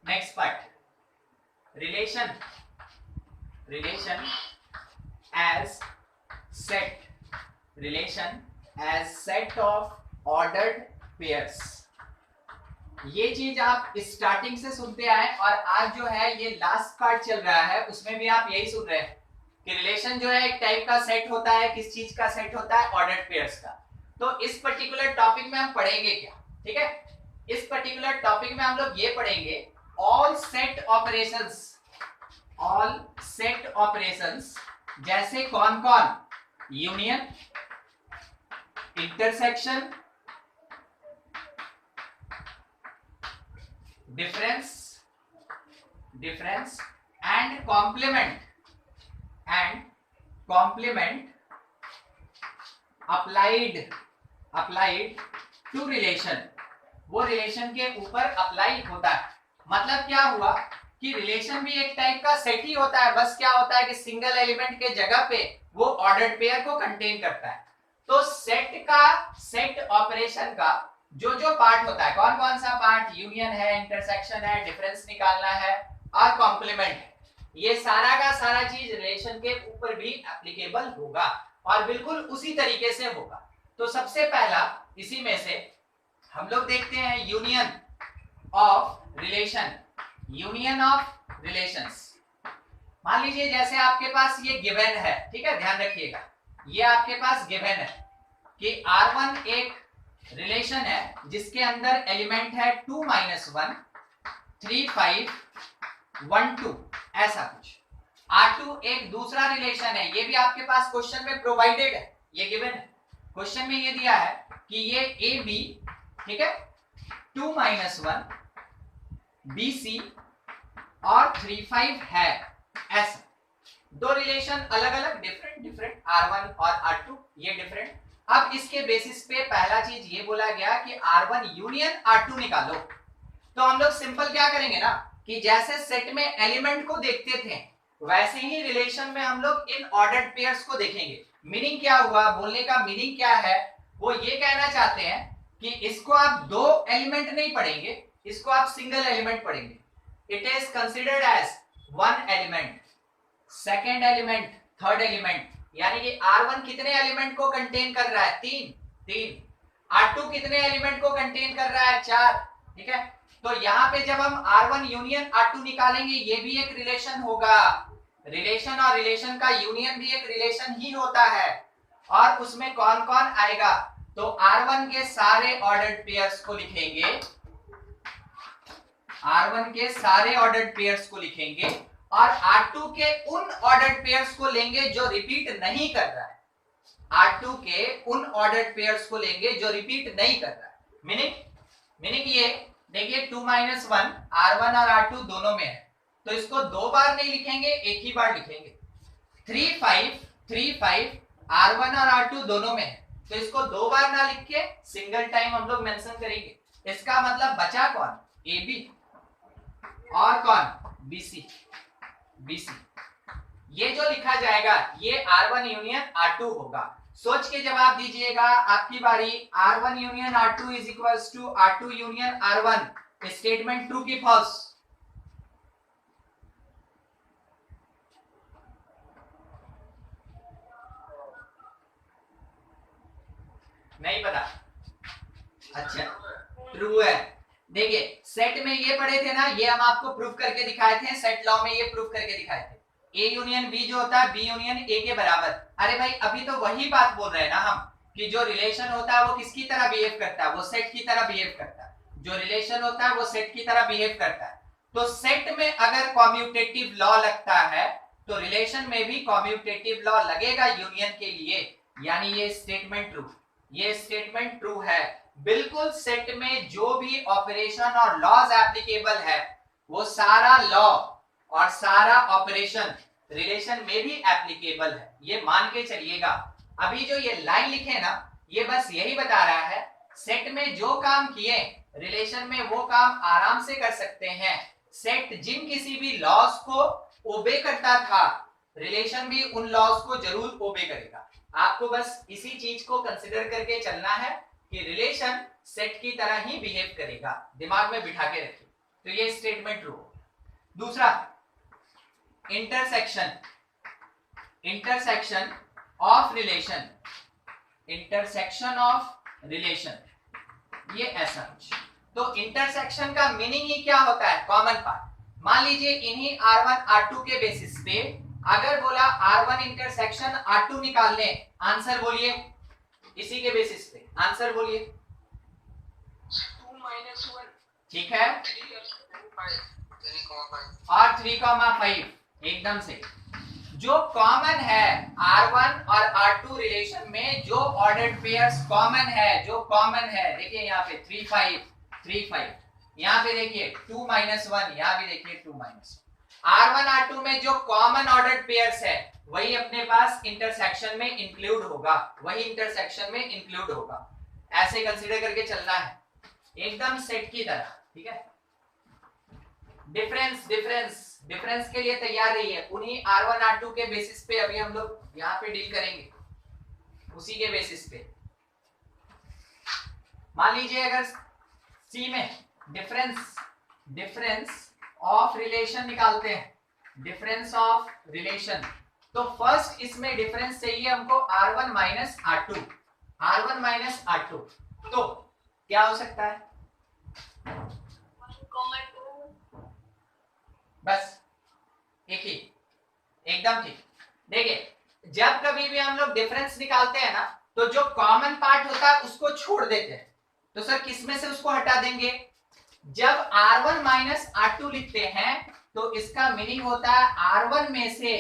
Next part, relation as set, relation as set of ordered pairs. ये चीज आप starting से सुनते आए और आज जो है ये लास्ट पार्ट चल रहा है, उसमें भी आप यही सुन रहे हैं कि रिलेशन जो है एक टाइप का सेट होता है। किस चीज का सेट होता है? ऑर्डर्ड पेयर्स का। तो इस पर्टिकुलर टॉपिक में हम पढ़ेंगे क्या, ठीक है? इस पर्टिकुलर टॉपिक में हम लोग ये पढ़ेंगे all set operations, all set operations. जैसे कौन कौन? Union, intersection, difference and complement applied to relation. वो रिलेशन के ऊपर अप्लाई होता है। मतलब क्या हुआ कि रिलेशन भी एक टाइप का सेट ही होता है, बस क्या होता है कि सिंगल एलिमेंट के जगह पे वो ऑर्डर्ड पेयर को कंटेन करता है। तो सेट ऑपरेशन का जो जो पार्ट होता है, कौन कौन सा पार्ट? यूनियन है, इंटरसेक्शन है, डिफरेंस निकालना है और कॉम्प्लीमेंट है। ये सारा का सारा चीज रिलेशन के ऊपर भी एप्लीकेबल होगा और बिल्कुल उसी तरीके से होगा। तो सबसे पहला इसी में से हम लोग देखते हैं union of relation, union of relations. मान लीजिए जैसे आपके पास ये गिवन है, ठीक है, ध्यान रखिएगा, ये आपके पास गिवन है कि R1 एक रिलेशन है जिसके अंदर एलिमेंट है 2 - 1 3 5 1 2, ऐसा कुछ। R2 एक दूसरा रिलेशन है, ये भी आपके पास क्वेश्चन में प्रोवाइडेड है, ये गिवन है। क्वेश्चन में ये दिया है कि ये AB, ठीक है, 2 - 1 BC और 3 5 है, ऐसा। दो रिलेशन अलग अलग, डिफरेंट R1 और R2, ये डिफरेंट। अब इसके बेसिस पे पहला चीज ये बोला गया कि R1 यूनियन R2 निकालो। तो हम लोग सिंपल क्या करेंगे ना कि जैसे सेट में एलिमेंट को देखते थे वैसे ही रिलेशन में हम लोग इन ऑर्डर्ड पेयर्स को देखेंगे। मीनिंग क्या हुआ? बोलने का मीनिंग क्या है? वो ये कहना चाहते हैं कि इसको आप दो एलिमेंट नहीं पढ़ेंगे, इसको आप सिंगल एलिमेंट पढ़ेंगे। It is considered as one element, second element, third element. यानी कि R1 कितने एलिमेंट को कंटेन कर रहा है? तीन। R2 कितने एलिमेंट को कंटेन कर रहा है? 4, ठीक है। तो यहाँ पे जब हम R1 यूनियन R2 निकालेंगे, ये भी एक रिलेशन होगा। रिलेशन और रिलेशन का यूनियन भी एक रिलेशन ही होता है। और उसमें कौन कौन आएगा? तो R1 के सारे ऑर्डर्ड पेयर्स को लिखेंगे, R1 के सारे ऑर्डर्ड पेयर्स को लिखेंगे और R2 के उन ऑर्डर्ड पेयर्स को लेंगे जो रिपीट नहीं कर रहा है। R2 के उन ऑर्डर्ड पेयर्स को लेंगे जो रिपीट नहीं कर रहा है। मीनिंग ये देखिए 2 - 1 R1 और R2 दोनों में है, तो इसको दो बार नहीं लिखेंगे, एक ही बार लिखेंगे। 3 5 R1 और R2 दोनों में है, तो इसको दो बार ना लिख के सिंगल टाइम हम लोग मेंशन करेंगे। इसका मतलब बचा कौन? AB और कौन? BC। ये जो लिखा जाएगा ये R1 यूनियन R2 होगा। सोच के जवाब दीजिएगा, आपकी बारी। R1 union R2 is equals to R2 union R1। Statement true की फॉल्स? नहीं पता? अच्छा, ट्रू है। देखिए सेट में ये पढ़े थे ना, ये हम आपको प्रूफ करके दिखाए थे, सेट लॉ में ये प्रूफ करके दिखाए थे। A यूनियन B जो होता है B यूनियन A के बराबर। अरे भाई अभी तो वही बात बोल रहे हैं ना हम कि जो रिलेशन होता है वो किसकी तरह बिहेव करता है? वो सेट की तरह बिहेव करता है। जो रिलेशन होता है वो सेट की तरह बिहेव करता है। तो सेट में अगर कॉम्यूटेटिव लॉ लगता है तो रिलेशन में भी कॉम्यूटेटिव लॉ लगेगा यूनियन के लिए। यानी ये स्टेटमेंट ट्रू है। बिल्कुल सेट में जो भी ऑपरेशन और लॉज एप्लीकेबल है वो सारा लॉ और सारा ऑपरेशन रिलेशन में भी एप्लीकेबल है, ये मान के चलिएगा। अभी जो ये लाइन लिखे ना, ये बस यही बता रहा है सेट में जो काम किए रिलेशन में वो काम आराम से कर सकते हैं। सेट जिन किसी भी लॉज को ओबे करता था, रिलेशन भी उन लॉज को जरूर ओबे करेगा। आपको बस इसी चीज को कंसिडर करके चलना है कि रिलेशन सेट की तरह ही बिहेव करेगा। दिमाग में बिठा के रखिए, तो ये स्टेटमेंट ट्रू। दूसरा, intersection, intersection of relation, intersection of relation, ये ऐसा कुछ। तो इंटरसेक्शन का मीनिंग ही क्या होता है? Common part. मान लीजिए इन्हीं R1 R2 के बेसिस पे अगर बोला R1 इंटरसेक्शन R2 निकाल लें, आंसर बोलिए। इसी के बेसिस पे आंसर बोलिए। 2 - 1, ठीक है, 3 और 3,5 एकदम से। जो कॉमन है R1 और R2 रिलेशन में, जो ऑर्डर्ड पेयर्स कॉमन है, जो कॉमन है, देखिए यहाँ पे 3 5 3 5, यहाँ पे देखिए 2 - 1, यहाँ भी देखिए 2 - R1 R2 में जो कॉमन ऑर्डर्ड पेयर्स है वही अपने पास इंटरसेक्शन में इंक्लूड होगा, वही इंटरसेक्शन में इंक्लूड होगा। ऐसे कंसीडर करके चलना है एकदम सेट की तरह। ठीक है, डिफरेंस डिफरेंस डिफरेंस के लिए तैयार रहिए। उन्हीं R1 R2 के बेसिस पे अभी हम लोग यहाँ पे डील करेंगे, उसी के बेसिस पे। मान लीजिए अगर सी में डिफरेंस, डिफरेंस ऑफ रिलेशन निकालते हैं, डिफरेंस ऑफ रिलेशन, तो फर्स्ट इसमें डिफरेंस चाहिए हमको R1 minus R2, R1 minus R2। तो क्या हो सकता है? बस एक ही, एकदम ठीक। देखिए जब कभी भी हम लोग डिफरेंस निकालते हैं ना, तो जो कॉमन पार्ट होता है उसको छोड़ देते हैं। तो सर किस में से उसको हटा देंगे? जब R1 माइनस R2 लिखते हैं तो इसका मीनिंग होता है R1 में से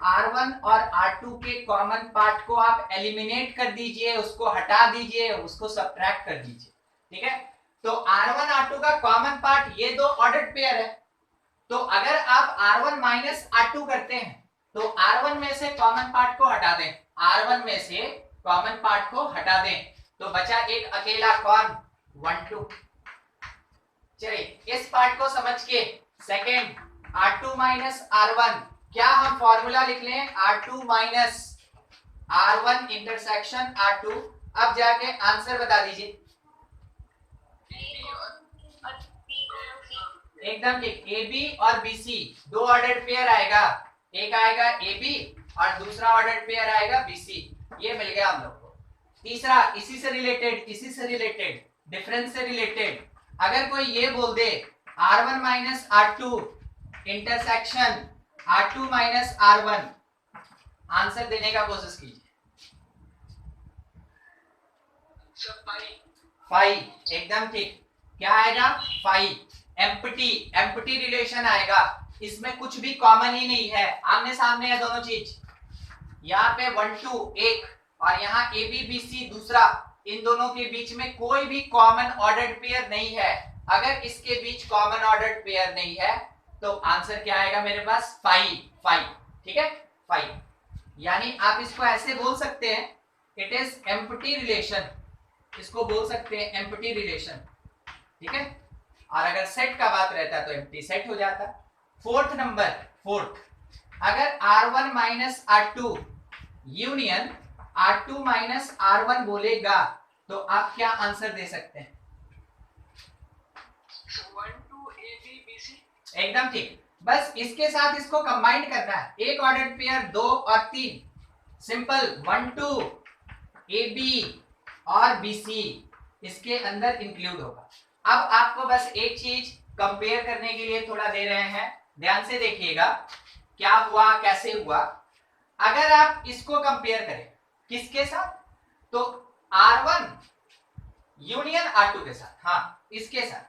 R1 और R2 के कॉमन पार्ट को आप एलिमिनेट कर दीजिए, उसको हटा दीजिए, उसको सब्ट्रैक्ट कर दीजिए। ठीक है, तो R1 R2 का कॉमन पार्ट ये दो ऑर्डर्ड पेयर है। तो अगर आप R1 माइनस R2 करते हैं तो R1 में से कॉमन पार्ट को हटा दें, R1 में से कॉमन पार्ट को हटा दें, तो बचा एक अकेला कौन? 1 2। चलिए इस पार्ट को समझ के सेकेंड, R2 माइनस R1, क्या हम फॉर्मूला लिख लें? R2 minus R1 intersection R2। अब जाके आंसर बता दीजिए। एकदम ठीक, AB और BC दो ऑर्डर्ड पेयर आएगा, एक आएगा AB और दूसरा ऑर्डर्ड पेयर आएगा BC। ये मिल गया हम लोग को। तीसरा, इसी से रिलेटेड, इसी से रिलेटेड, डिफरेंस से रिलेटेड, अगर कोई ये बोल दे R1 minus R2 intersection R2 minus R1, answer देने का कोशिश कीजिए। 5, एकदम ठीक। क्या आएगा? 5। एम्प्टी, एम्प्टी रिलेशन आएगा, इसमें कुछ भी कॉमन ही नहीं है, आमने सामने है दोनों चीज। यहाँ पे 1 2 एक और यहाँ AB BC दूसरा, इन दोनों के बीच में कोई भी कॉमन ऑर्डर्ड पेयर नहीं है। अगर इसके बीच कॉमन ऑर्डर्ड पेयर नहीं है तो आंसर क्या आएगा मेरे पास? 5 5। ठीक है, 5। यानी आप इसको ऐसे बोल सकते हैं, इट इज एम्प्टी रिलेशन, इसको बोल सकते हैं एम्प्टी रिलेशन। ठीक है, और अगर सेट का बात रहता तो एम्प्टी सेट हो जाता। फोर्थ नंबर, फोर्थ, अगर R1 minus R2 union R2 minus R1 बोलेगा तो आप क्या आंसर दे सकते हैं? 1 2 AB BC। एकदम ठीक, बस इसके साथ इसको कंबाइन करना है, एक ऑर्डर्ड पेयर 2 और 3, सिंपल 1 2 AB और BC इसके अंदर इंक्लूड होगा। अब आपको बस एक चीज कंपेयर करने के लिए थोड़ा दे रहे हैं, ध्यान से देखिएगा क्या हुआ, कैसे हुआ। अगर आप इसको कंपेयर करें किसके साथ? तो R1 यूनियन R2 के साथ, हाँ इसके साथ,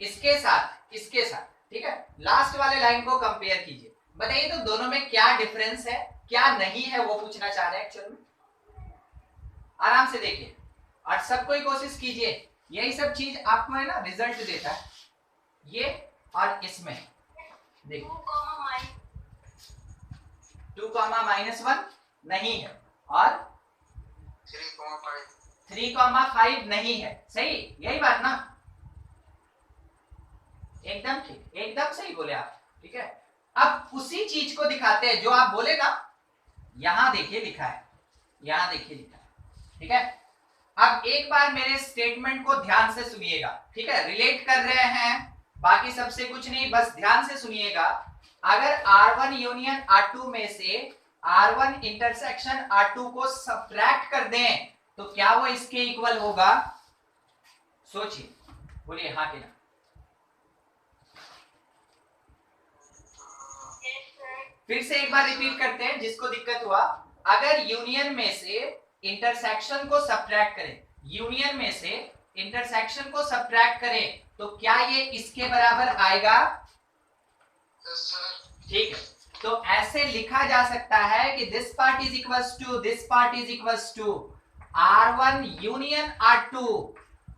इसके साथ, इसके साथ। ठीक है, लास्ट वाले लाइन को कंपेयर कीजिए, बताइए तो दोनों में क्या डिफरेंस है, क्या नहीं है, वो पूछना चाह रहे हैं एक्चुअल में। आराम से देखिए और सब कोई कोशिश कीजिए, यही सब चीज आपको है ना रिजल्ट देता है। ये और इसमें देखिए 2 -1 नहीं है और 3,5 नहीं है, सही, यही बात ना? एकदम ठीक, एकदम सही बोले आप। ठीक है, अब उसी चीज को दिखाते हैं जो आप बोले ना, यहां देखिए लिखा है, यहां देखिए लिखा है। ठीक है, अब एक बार मेरे स्टेटमेंट को ध्यान से सुनिएगा। ठीक है, रिलेट कर रहे हैं बाकी सबसे कुछ नहीं, बस ध्यान से सुनिएगा। अगर R1 यूनियन R2 में से R1 इंटरसेक्शन R2 को सब्ट्रैक्ट कर दें तो क्या वो इसके इक्वल होगा? सोचिए, बोलिए हाँ कि ना। फिर से एक बार रिपीट करते हैं जिसको दिक्कत हुआ। अगर यूनियन में से इंटरसेक्शन को सब्ट्रैक्ट करें, यूनियन में से इंटरसेक्शन को सब्ट्रैक्ट करें तो क्या ये इसके बराबर आएगा? ठीक है, तो ऐसे लिखा जा सकता है कि this part is equals to this part is equals to R1 union R2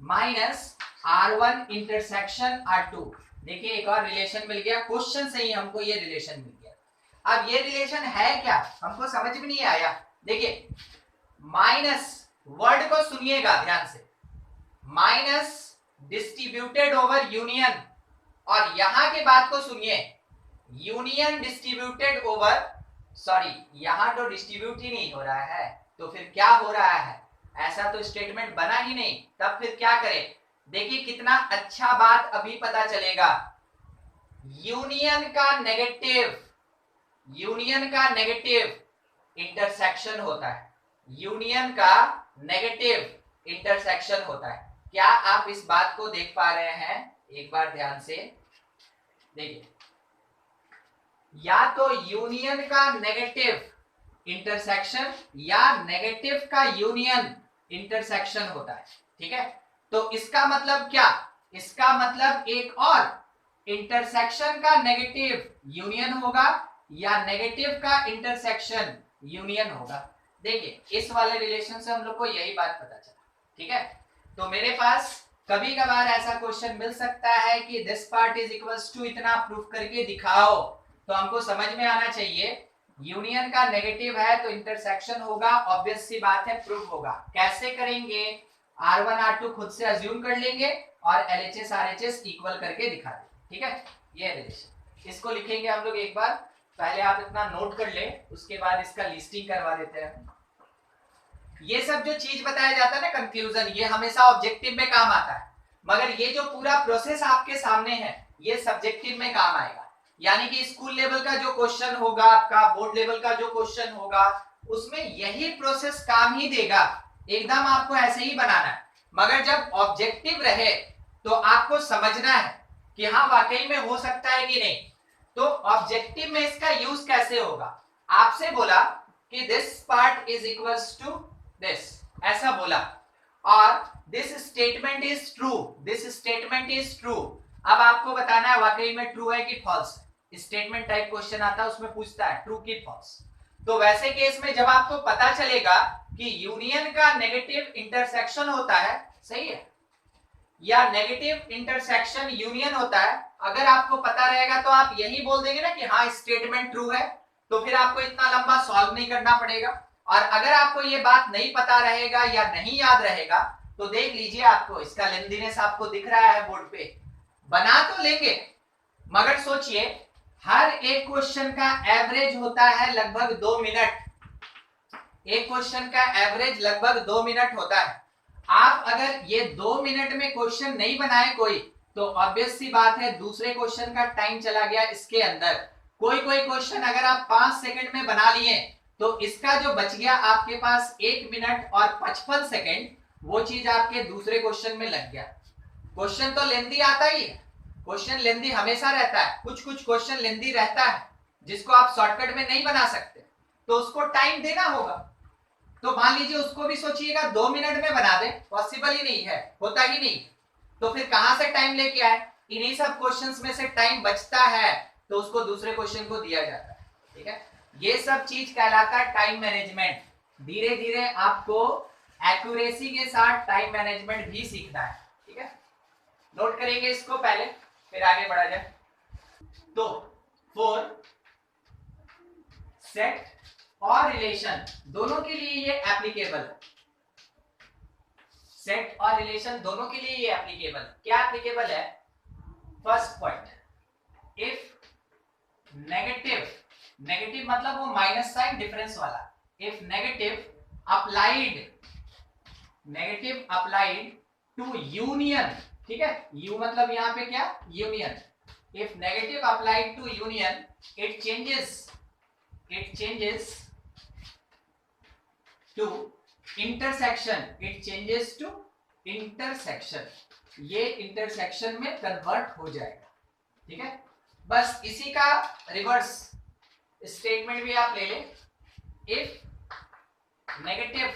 minus R1 intersection R2। देखिए एक और रिलेशन मिल गया, क्वेश्चन से ही हमको ये रिलेशन मिल गया। अब ये रिलेशन है क्या हमको समझ में नहीं आया। देखिए माइनस वर्ड को सुनिएगा ध्यान से, माइनस डिस्ट्रीब्यूटेड ओवर यूनियन, और यहां के बात को सुनिए, यूनियन डिस्ट्रीब्यूटेड ओवर, सॉरी यहां तो डिस्ट्रीब्यूट ही नहीं हो रहा है तो फिर क्या हो रहा है? ऐसा तो स्टेटमेंट बना ही नहीं, तब फिर क्या करें? देखिए कितना अच्छा बात अभी पता चलेगा। यूनियन का नेगेटिव इंटरसेक्शन होता है, यूनियन का नेगेटिव इंटरसेक्शन होता है। क्या आप इस बात को देख पा रहे हैं? एक बार ध्यान से देखिए, या तो यूनियन का नेगेटिव इंटरसेक्शन या नेगेटिव का यूनियन इंटरसेक्शन होता है, ठीक है। तो इसका मतलब क्या? इसका मतलब एक और इंटरसेक्शन का नेगेटिव यूनियन होगा या नेगेटिव का इंटरसेक्शन यूनियन होगा। देखिए इस वाले रिलेशन से हम लोग को यही बात पता चला, ठीक है। तो मेरे पास कभी कभार ऐसा क्वेश्चन मिल सकता है कि this part is equals to इतना प्रूफ करके दिखाओ, तो हमको समझ में आना चाहिए यूनियन का नेगेटिव है तो इंटरसेक्शन होगा, ऑब्वियस सी बात है, प्रूफ होगा। कैसे करेंगे? R1 R2 खुद से अज्यूम कर लेंगे और LHS RHS इक्वल करके दिखा देंगे, ठीक है। ये रिलेशन इसको लिखेंगे हम लोग एक बार, पहले आप इतना नोट कर ले, उसके बाद इसका लिस्टिंग करवा देते हैं। ये सब जो चीज बताया जाता है ना कंक्लूजन, ये हमेशा ऑब्जेक्टिव में काम आता है, मगर ये जो पूरा प्रोसेस आपके सामने है ये सब्जेक्टिव में काम आएगा। यानी कि स्कूल लेवल का जो क्वेश्चन होगा, आपका बोर्ड लेवल का जो क्वेश्चन होगा, उसमें यही प्रोसेस काम ही देगा, एकदम आपको ऐसे ही बनाना है। मगर जब ऑब्जेक्टिव रहे तो आपको समझना है कि हाँ वाकई में हो सकता है कि नहीं। तो ऑब्जेक्टिव में इसका यूज कैसे होगा? आपसे बोला कि this part is equals to this, ऐसा बोला, और this statement is true, this statement is true. अब आपको बताना है वाकई में ट्रू है कि फॉल्स। स्टेटमेंट टाइप क्वेश्चन आता है, उसमें पूछता है ट्रू कि फॉल्स। तो वैसे केस में जब आपको पता चलेगा कि यूनियन का नेगेटिव इंटरसेक्शन होता है, सही है, या नेगेटिव इंटरसेक्शन यूनियन होता है, अगर आपको पता रहेगा तो आप यही बोल देंगे ना कि हाँ स्टेटमेंट ट्रू है, तो फिर आपको इतना लंबा सॉल्व नहीं करना पड़ेगा। और अगर आपको ये बात नहीं पता रहेगा या नहीं याद रहेगा तो देख लीजिए, आपको इसका लेंथीनेस आपको दिख रहा है बोर्ड पे, बना तो लेंगे मगर सोचिए हर एक क्वेश्चन का एवरेज होता है लगभग 2 मिनट। एक क्वेश्चन का एवरेज लगभग 2 मिनट होता है। आप अगर ये 2 मिनट में क्वेश्चन नहीं बनाए कोई, तो ऑब्वियस सी बात है दूसरे क्वेश्चन का टाइम चला गया इसके अंदर। कोई क्वेश्चन अगर आप 5 सेकंड में बना लिए तो इसका जो बच गया आपके पास 1 मिनट और 55 सेकंड, वो चीज आपके दूसरे क्वेश्चन में लग गया। क्वेश्चन तो लेंथी आता ही है, क्वेश्चन लेंथी हमेशा रहता है, कुछ क्वेश्चन लेंथी रहता है जिसको आप शॉर्टकट में नहीं बना सकते, तो उसको टाइम देना होगा। तो मान लीजिए उसको भी सोचिएगा 2 मिनट में बना दे, पॉसिबल ही नहीं है, होता ही नहीं, तो फिर कहां से टाइम लेके आए? इन्हीं सब क्वेश्चंस में से टाइम बचता है तो उसको दूसरे क्वेश्चन को दिया जाता है, ठीक है। ये सब चीज कहलाता है टाइम मैनेजमेंट। धीरे धीरे आपको एक्यूरेसी के साथ टाइम मैनेजमेंट भी सीखना है, ठीक है। नोट करेंगे इसको पहले, फिर आगे बढ़ा जाए। तो फॉर सेट और रिलेशन दोनों के लिए ये एप्लीकेबल है, सेट और रिलेशन दोनों के लिए ये एप्लीकेबल। क्या एप्लीकेबल है? First point, if negative, negative मतलब वो माइनस साइन डिफरेंस वाला, if negative applied to union, ठीक है, यू मतलब यहाँ पे क्या, union. If negative applied to union it changes to intersection. It changes to intersection. ये इंटरसेक्शन में कन्वर्ट हो जाएगा. ठीक है, बस इसी का रिवर्स स्टेटमेंट भी आप ले लें. If negative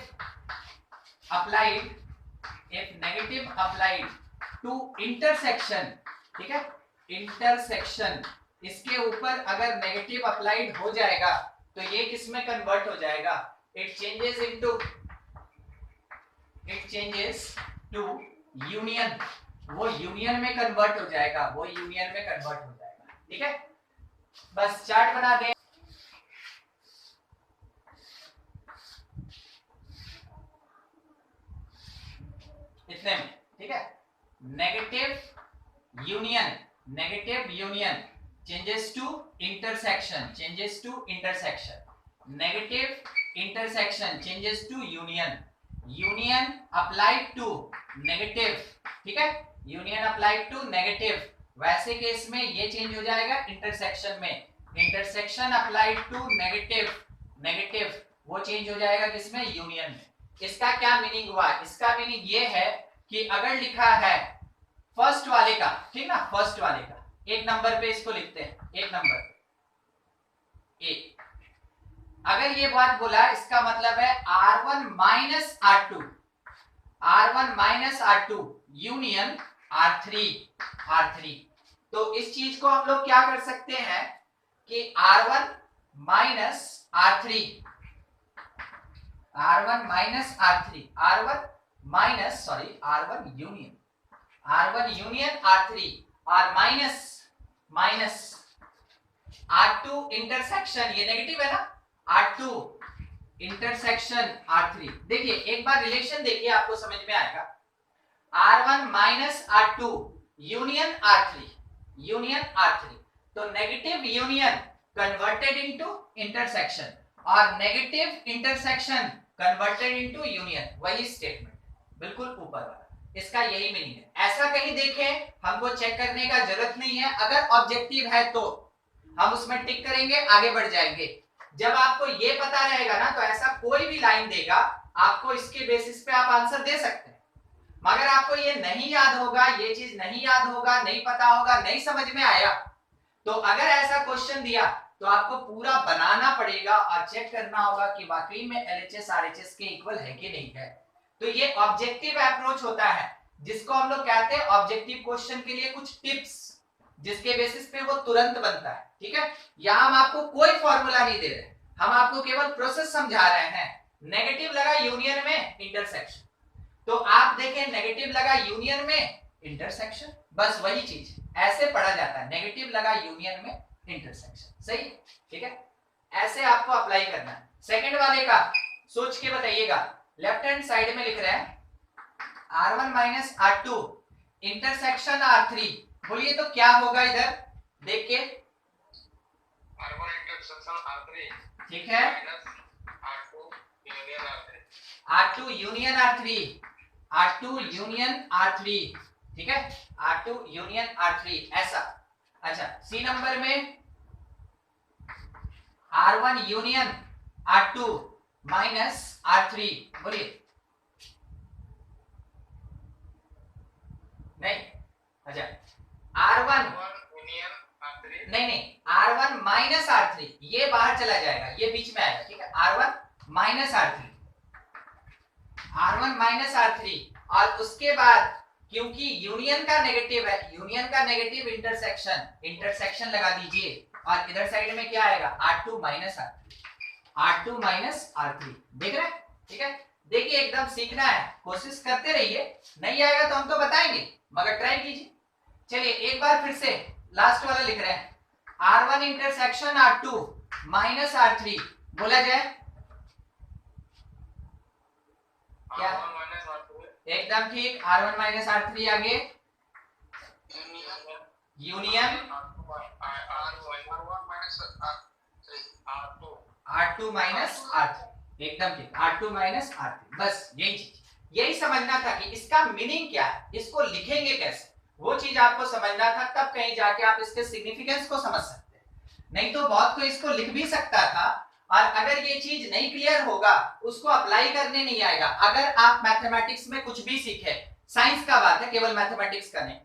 applied to intersection. ठीक है, इंटरसेक्शन इसके ऊपर अगर नेगेटिव अप्लाइड हो जाएगा तो ये किस में कन्वर्ट हो जाएगा, इट चेंजेस टू यूनियन. वो यूनियन में कन्वर्ट हो जाएगा. ठीक है, बस चार्ट बना दें. इतने में. ठीक है, negative union changes to intersection. Negative intersection changes to union applied to negative. ठीक है, यूनियन अप्लाइड टू नेगेटिव. वैसे केस में ये चेंज हो जाएगा इंटरसेक्शन में. इंटरसेक्शन अप्लाइड टू नेगेटिव वो चेंज हो जाएगा किसमें, यूनियन में. इसका क्या मीनिंग हुआ, इसका मीनिंग ये है कि अगर लिखा है फर्स्ट वाले का, ठीक ना, फर्स्ट वाले का एक नंबर पे इसको लिखते हैं, एक नंबर एक. अगर ये बात बोला इसका मतलब है R1 minus R2 union R3. तो इस चीज को हम लोग क्या कर सकते हैं कि R1 minus R3 union R3 और माइनस R2 इंटरसेक्शन. ये नेगेटिव है ना, R2 इंटरसेक्शन R3. देखिए एक बार रिलेशन देखिए, आपको समझ में आएगा. R1 minus R2 union R3. तो negative union converted into intersection और negative intersection converted into union. वही स्टेटमेंट बिल्कुल ऊपर वाला, इसका यही मीनिंग है. ऐसा कहीं देखें हमको चेक करने का जरूरत नहीं है. अगर ऑब्जेक्टिव है तो हम उसमें टिक करेंगे, आगे बढ़ जाएंगे. जब आपको ये पता रहेगा ना तो ऐसा कोई भी लाइन देगा आपको इसके बेसिस पे आप आंसर दे सकते हैं. मगर आपको ये नहीं याद होगा, ये चीज नहीं याद होगा, नहीं पता होगा, नहीं समझ में आया, तो अगर ऐसा क्वेश्चन दिया तो आपको पूरा बनाना पड़ेगा और चेक करना होगा कि वाकई में LHS RHS के इक्वल है कि नहीं है. तो ये ऑब्जेक्टिव अप्रोच होता है जिसको हम लोग कहते हैं ऑब्जेक्टिव क्वेश्चन के लिए कुछ टिप्स जिसके बेसिस पे वो तुरंत बनता है. ठीक है, यहां हम आपको कोई फॉर्मूला नहीं दे रहे, हम आपको केवल प्रोसेस समझा रहे हैं. नेगेटिव लगा यूनियन में इंटरसेक्शन, तो आप देखें नेगेटिव लगा यूनियन में इंटरसेक्शन, बस वही चीज ऐसे पढ़ा जाता है. नेगेटिव लगा यूनियन में इंटरसेक्शन. सही, ठीक है, ऐसे आपको अप्लाई करना है. सेकंड वाले का सोच के बताइएगा. लेफ्ट हैंड साइड में लिख रहे हैं R1 minus R2 intersection R3. बोलिए तो क्या होगा इधर देख के. R1 intersection R3. ठीक है, R2 यूनियन R3. ठीक है, R2 यूनियन R3 ऐसा. अच्छा, सी नंबर में R1 union R2 minus R3. बोलिए. नहीं, अच्छा R1 यूनियन R3. नहीं, R1 माइनस R3 ये बाहर चला जाएगा, ये बीच में आएगा. ठीक है, R1 माइनस R3 और उसके बाद क्योंकि यूनियन का नेगेटिव है, यूनियन का नेगेटिव इंटरसेक्शन लगा दीजिए और इधर साइड में क्या आएगा, R2 माइनस R3. देख रहे हैं. ठीक है, देखिए एकदम सीखना है, कोशिश करते रहिए. नहीं आएगा तो हम तो बताएंगे मगर ट्राई कीजिए. चलिए एक बार फिर से लास्ट वाला लिख रहे हैं. R1 intersection R2 minus R3 बोला जाए क्या, एकदम ठीक. R1 माइनस R3 आगे यूनियन R2 माइनस R3. एकदम ठीक, R2 माइनस R3. बस यही चीज, यही समझना था कि इसका मीनिंग क्या है, इसको लिखेंगे कैसे, वो चीज आपको समझना था, तब कहीं जाके आप इसके सिग्निफिकेंस को समझ सकते हैं। नहीं तो बहुत कोई इसको लिख भी सकता था, और अगर ये चीज नहीं क्लियर होगा उसको अप्लाई करने नहीं आएगा। अगर आप मैथमेटिक्स में कुछ भी सीखे, साइंस का बात है, केवल मैथमेटिक्स का नहीं,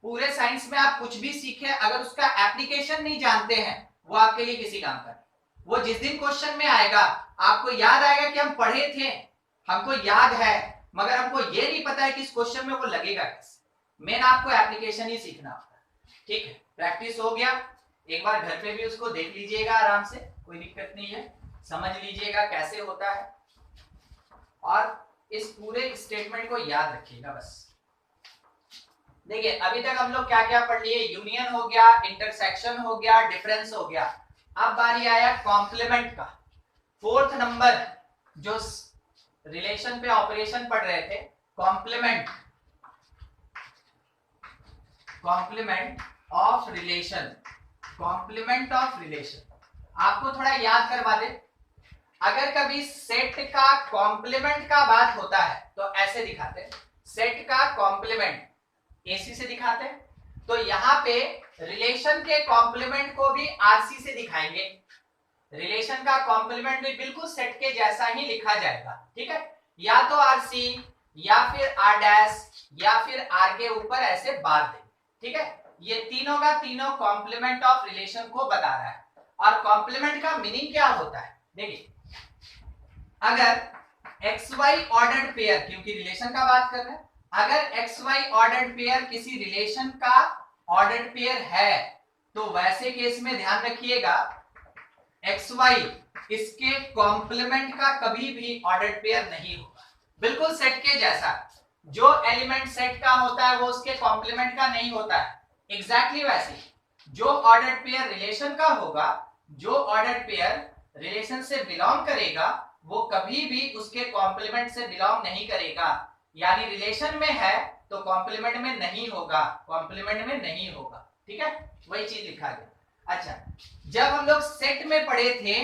पूरे साइंस में आप कुछ भी सीखे, अगर उसका एप्लीकेशन नहीं जानते हैं वो आपके लिए किसी काम का नहीं। वो जिस दिन क्वेश्चन में आएगा आपको याद आएगा कि हम पढ़े थे, हमको याद है, मगर हमको ये नहीं पता है कि इस क्वेश्चन में वो लगेगा कैसे। मेन आपको एप्लीकेशन ही सीखना होता है। ठीक है, प्रैक्टिस हो गया, एक बार घर पे भी उसको देख लीजिएगा आराम से, कोई दिक्कत नहीं है, समझ लीजिएगा कैसे होता है, और इस पूरे स्टेटमेंट को याद रखिएगा बस। देखिए अभी तक हम लोग क्या क्या पढ़ लिए, यूनियन हो गया, इंटरसेक्शन हो गया, डिफरेंस हो गया। अब बारी आया कॉम्प्लीमेंट का। फोर्थ नंबर जो रिलेशन पे ऑपरेशन पढ़ रहे थे, complement, complement of relation, complement of relation. आपको थोड़ा याद करवा दे, अगर कभी सेट का कॉम्प्लीमेंट का बात होता है तो ऐसे दिखाते हैं, सेट का कॉम्प्लीमेंट एसी से दिखाते हैं, तो यहाँ पे रिलेशन के कॉम्प्लीमेंट को भी आरसी से दिखाएंगे। रिलेशन का कॉम्प्लीमेंट भी बिल्कुल सेट के जैसा ही लिखा जाएगा। ठीक है, या तो आरसी या फिर आर डैश या फिर आर के ऊपर ऐसे बार देंगे। ठीक है, ये तीनों का तीनों कॉम्प्लीमेंट ऑफ रिलेशन को बता रहा है। और कॉम्प्लीमेंट का मीनिंग क्या होता है, देखिए अगर एक्स वाई ऑर्डर्ड पेयर, क्योंकि रिलेशन का बात कर रहे हैं, अगर एक्स वाई ऑर्डर्ड पेयर किसी रिलेशन का ऑर्डर्ड पेयर है, तो वैसे केस में ध्यान रखिएगा एक्स वाई इसके कॉम्प्लीमेंट का कभी भी ऑर्डर्ड पेयर नहीं होगा, बिल्कुल सेट के जैसा। जो एलिमेंट सेट का होता है वो उसके कॉम्प्लीमेंट का नहीं होता है, एग्जैक्टली वैसे जो ऑर्डर्ड पेयर रिलेशन का होगा, जो ऑर्डर्ड पेयर रिलेशन से बिलोंग करेगा, वो कभी भी उसके कॉम्प्लीमेंट से बिलोंग नहीं करेगा। यानी रिलेशन में है तो कॉम्प्लीमेंट में नहीं होगा, कॉम्प्लीमेंट में नहीं होगा। ठीक है, वही चीज लिखा गया। अच्छा, जब हम लोग सेट में पढ़े थे,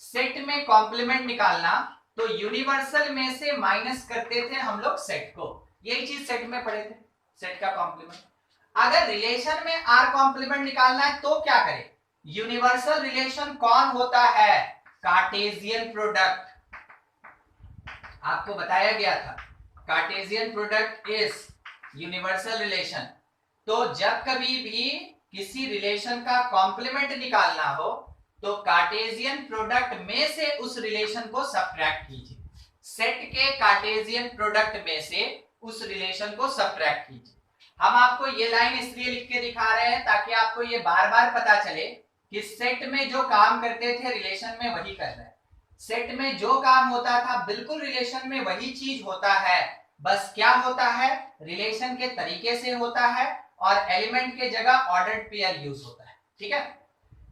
सेट में कॉम्प्लीमेंट निकालना, तो यूनिवर्सल में से माइनस करते थे हम लोग सेट को, यही चीज सेट में पढ़े थे, सेट का कॉम्प्लीमेंट। अगर रिलेशन में आर कॉम्प्लीमेंट निकालना है तो क्या करें, यूनिवर्सल रिलेशन कौन होता है, कार्टेशियन प्रोडक्ट। आपको बताया गया था Cartesian product is universal relation. तो जब कभी भी किसी रिलेशन का कॉम्प्लीमेंट निकालना हो तो कार्टेशियन प्रोडक्ट में से उस रिलेशन को सब्ट्रैक्ट कीजिए, सेट के कार्टेशियन प्रोडक्ट में से उस रिलेशन को सब्ट्रैक्ट कीजिए। हम आपको ये लाइन इसलिए लिख के दिखा रहे हैं ताकि आपको ये बार बार पता चले कि सेट में जो काम करते थे रिलेशन में वही कर रहे हैं, सेट में जो काम होता था बिल्कुल रिलेशन में वही चीज होता है, बस क्या होता है रिलेशन के तरीके से होता है और एलिमेंट के जगह ऑर्डर्ड पेयर यूज होता है। ठीक है,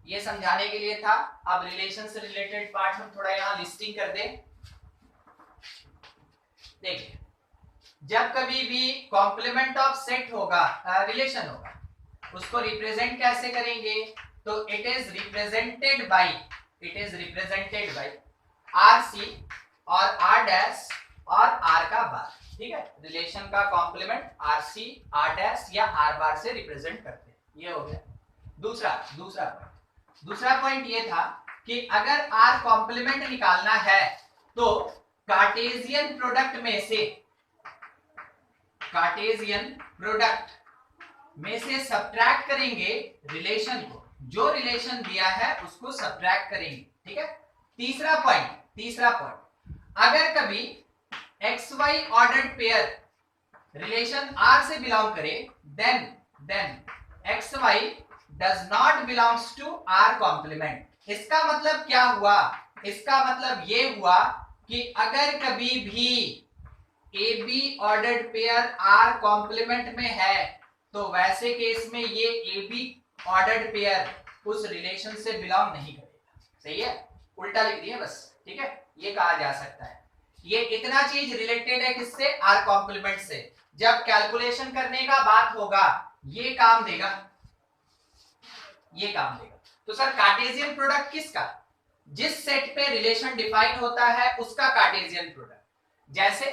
ये समझाने के लिए था। अब रिलेशन से रिलेटेड पार्ट हम थोड़ा यहाँ लिस्टिंग कर दें। देखिए जब कभी भी कॉम्प्लीमेंट ऑफ सेट होगा, रिलेशन होगा, उसको रिप्रेजेंट कैसे करेंगे, तो it is represented by R C और आर डैश और आर का बार। ठीक है, रिलेशन का complement R C R dash या आर बार से रिप्रेजेंट करते हैं। ये हो गया दूसरा पॉइंट ये था कि अगर आर कॉम्प्लीमेंट निकालना है तो कार्टेशियन प्रोडक्ट में से सब्ट्रैक्ट करेंगे रिलेशन को, जो रिलेशन दिया है उसको सब्ट्रैक्ट करेंगे। ठीक है, तीसरा पॉइंट अगर कभी X Y ordered pair relation R से बिलोंग करे, then X Y does not belongs to R complement. इसका मतलब क्या हुआ, इसका मतलब ये हुआ कि अगर कभी भी A B ordered pair R complement में है तो वैसे केस में ये ए बी ऑर्डर्ड पेयर उस रिलेशन से बिलोंग नहीं करेगा। सही है, उल्टा लिख दिया बस। ठीक है, ये कहा जा सकता है। ये इतना चीज रिलेटेड है किससे, आर कॉम्प्लीमेंट से। जब कैलकुलेशन करने का बात होगा ये काम देगा। तो सर कार्टेशियन प्रोडक्ट किसका, जिस सेट पे रिलेशन डिफाइन होता है उसका कार्टेशियन प्रोडक्ट। जैसे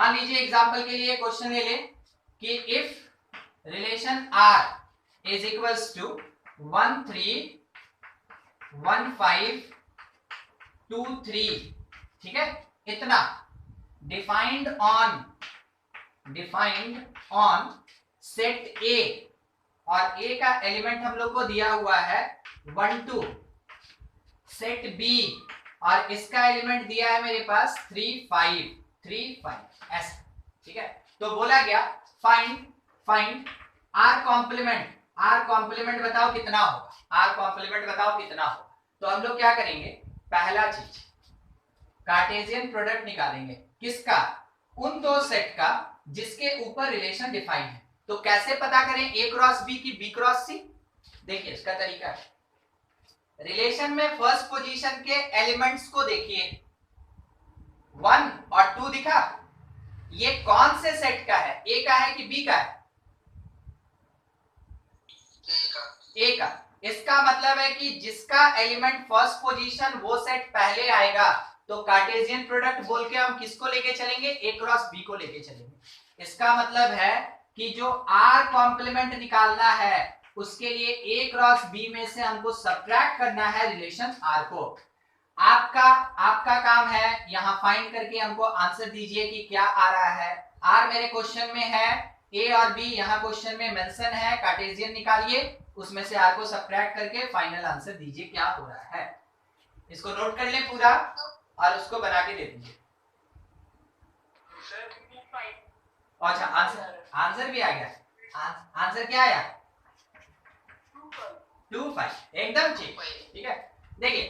मान लीजिए एग्जांपल के लिए क्वेश्चन ले लें कि if relation R is equals to 1 3 1 5 2 3, ठीक है, इतना डिफाइंड ऑन सेट A, और A का एलिमेंट हम लोग को दिया हुआ है 1 2, सेट B और इसका एलिमेंट दिया है मेरे पास 3 5 ऐसा, ठीक है। तो बोला गया फाइंड R कॉम्प्लीमेंट बताओ कितना होगा, R कॉम्प्लीमेंट बताओ कितना होगा। तो हम लोग क्या करेंगे, पहला चीज कार्टेशियन प्रोडक्ट निकालेंगे, किसका, उन दो सेट का जिसके ऊपर रिलेशन डिफाइन है। तो कैसे पता करें A क्रॉस B की B क्रॉस C, देखिए इसका तरीका है, रिलेशन में फर्स्ट पोजीशन के एलिमेंट्स को देखिए, 1 और 2 दिखा, ये कौन से सेट का है, A का है कि B का है, A का। इसका मतलब है कि जिसका एलिमेंट फर्स्ट पोजीशन वो सेट पहले आएगा, तो कार्टेशियन प्रोडक्ट बोल के हम किसको लेके चलेंगे, A क्रॉस B को लेके चलेंगे। इसका मतलब है कि जो R कॉम्प्लीमेंट निकालना है उसके लिए A क्रॉस B में से हमको सब्ट्रैक्ट करना है रिलेशन R को। आपका काम है यहां फाइंड करके हमको आंसर दीजिए कि क्या आ रहा है। R मेरे क्वेश्चन में है, A और B यहां क्वेश्चन में मेंशन है, कार्टेशियन निकालिए, उसमें से R को सब्ट्रैक्ट करके फाइनल आंसर दीजिए क्या हो रहा है। इसको नोट कर लें पूरा और उसको बना के दे दीजिए। अच्छा, आंसर भी आ गया, आंसर क्या आया, 2 5, एकदम ठीक, ठीक है। देखिए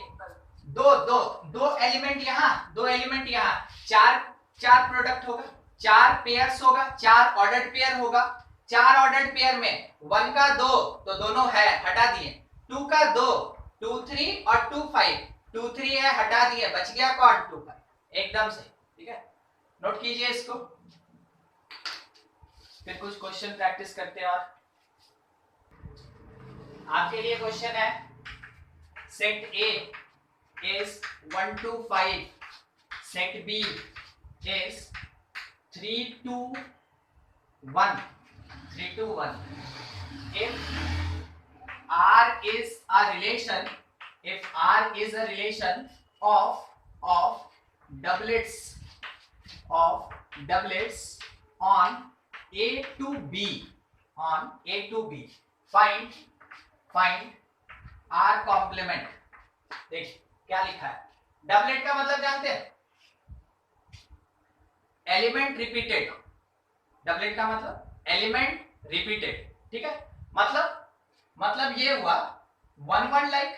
दो एलिमेंट यहाँ, दो एलिमेंट यहाँ, चार प्रोडक्ट होगा, 4 पेयर्स होगा, 4 ऑर्डर्ड पेयर होगा। 4 ऑर्डर्ड पेयर में 1 का 2 तो दोनों है, हटा दिए, 2 का 2 2 3 और 2 5, 2 3 है, हटा दिए, बच गया कौन, 2 5, एकदम सही, ठीक है। नोट कीजिए इसको, फिर कुछ क्वेश्चन प्रैक्टिस करते हैं। और आपके लिए क्वेश्चन है, set A is 1 2 5, set B is 3 2 1, 3 2 1. If R is a relation, of doublets on A to B, find R complement। देखिए क्या लिखा है, डबलेट का मतलब जानते हैं, एलिमेंट रिपीटेड, डबलेट का मतलब एलिमेंट रिपीटेड, ठीक है। मतलब ये हुआ 1 1 लाइक,